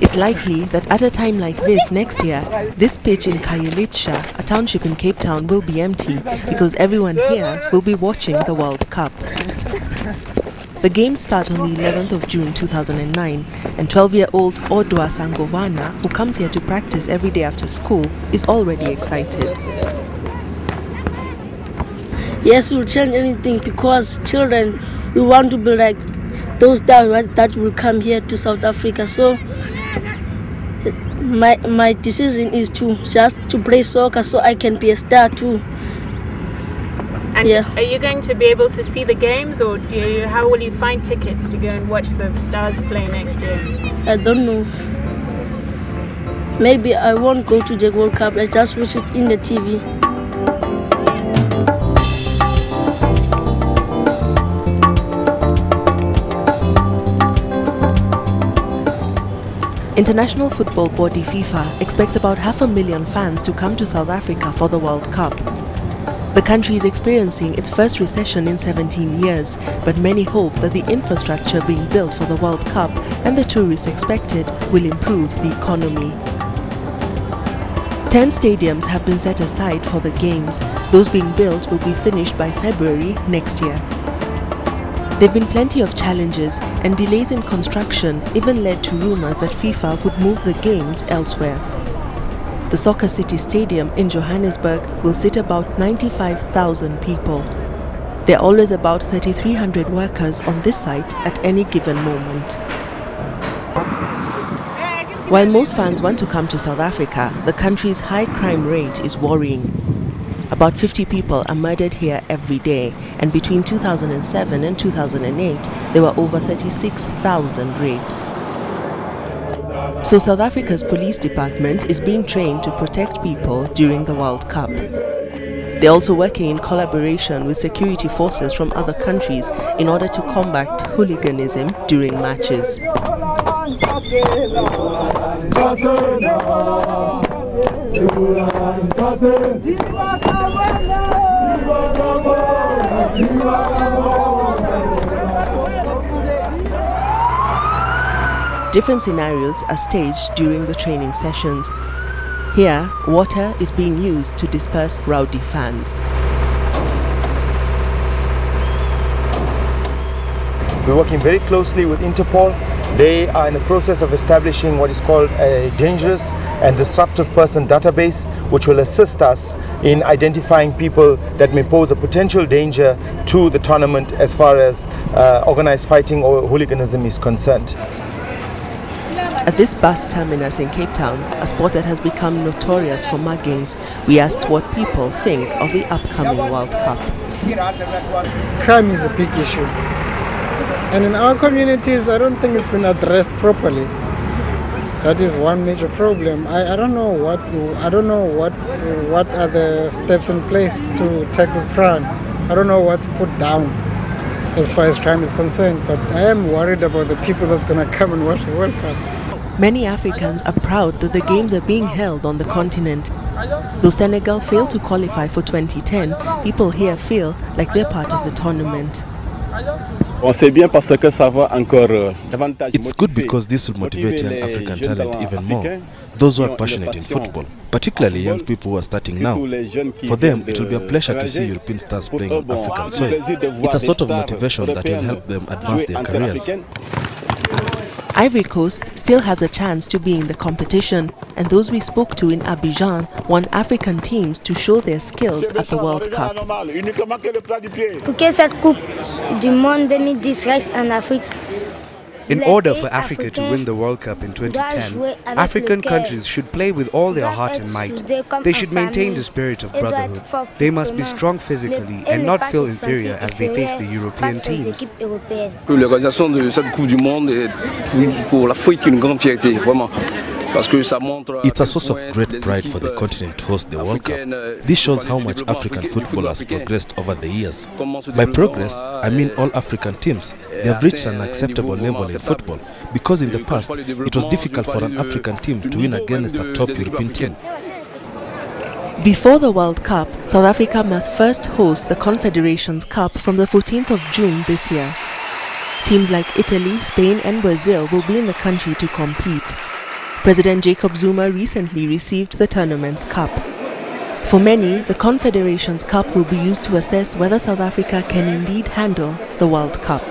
It's likely that at a time like this next year, this pitch in Khayelitsha, a township in Cape Town, will be empty because everyone here will be watching the World Cup. The games start on the 11th of June 2009, and 12-year-old Odwa Sangovana, who comes here to practice every day after school, is already excited. Yes, we'll change anything because children, we want to be like those that will come here to South Africa. So my decision is to play soccer so I can be a star too. And are you going to be able to see the games, or how will you find tickets to go and watch the Stars play next year? I don't know. Maybe I won't go to the World Cup, I just watch it in the TV. International football body FIFA expects about 500,000 fans to come to South Africa for the World Cup. The country is experiencing its first recession in 17 years, but many hope that the infrastructure being built for the World Cup and the tourists expected will improve the economy. 10 stadiums have been set aside for the games. Those being built will be finished by February next year. There have been plenty of challenges, and delays in construction even led to rumors that FIFA would move the games elsewhere. The Soccer City Stadium in Johannesburg will sit about 95,000 people. There are always about 3,300 workers on this site at any given moment. While most fans want to come to South Africa, the country's high crime rate is worrying. About 50 people are murdered here every day, and between 2007 and 2008, there were over 36,000 rapes. So South Africa's police department is being trained to protect people during the World Cup. They're also working in collaboration with security forces from other countries in order to combat hooliganism during matches. Different scenarios are staged during the training sessions. Here, water is being used to disperse rowdy fans. We're working very closely with Interpol. They are in the process of establishing what is called a dangerous and disruptive person database, which will assist us in identifying people that may pose a potential danger to the tournament as far as organized fighting or hooliganism is concerned. At this bus terminus in Cape Town, a spot that has become notorious for muggings, we asked what people think of the upcoming World Cup. Crime is a big issue, and in our communities I don't think it's been addressed properly. That is one major problem. I don't know what are the steps in place to tackle crime. I don't know what's put down as far as crime is concerned, but I am worried about the people that's going to come and watch the World Cup. Many Africans are proud that the games are being held on the continent. Though Senegal failed to qualify for 2010, people here feel like they're part of the tournament. It's good because this will motivate young African talent even more, those who are passionate in football, particularly young people who are starting now. For them, it will be a pleasure to see European stars playing on African soil. It's a sort of motivation that will help them advance their careers. Ivory Coast still has a chance to be in the competition, and those we spoke to in Abidjan want African teams to show their skills at the World Cup. In order for Africa to win the World Cup in 2010, African countries should play with all their heart and might. They should maintain the spirit of brotherhood. They must be strong physically and not feel inferior as they face the European teams. L'organisation de cette Coupe du Monde est pour l'Afrique une grande fierté, vraiment. It's a source of great pride for the continent to host the World Cup. This shows how much African football has progressed over the years. By progress, I mean all African teams. They have reached an acceptable level in football, because in the past, it was difficult for an African team to win against a top European team. Before the World Cup, South Africa must first host the Confederations Cup from the 14th of June this year. Teams like Italy, Spain and Brazil will be in the country to compete. President Jacob Zuma recently received the tournament's cup. For many, the Confederations Cup will be used to assess whether South Africa can indeed handle the World Cup.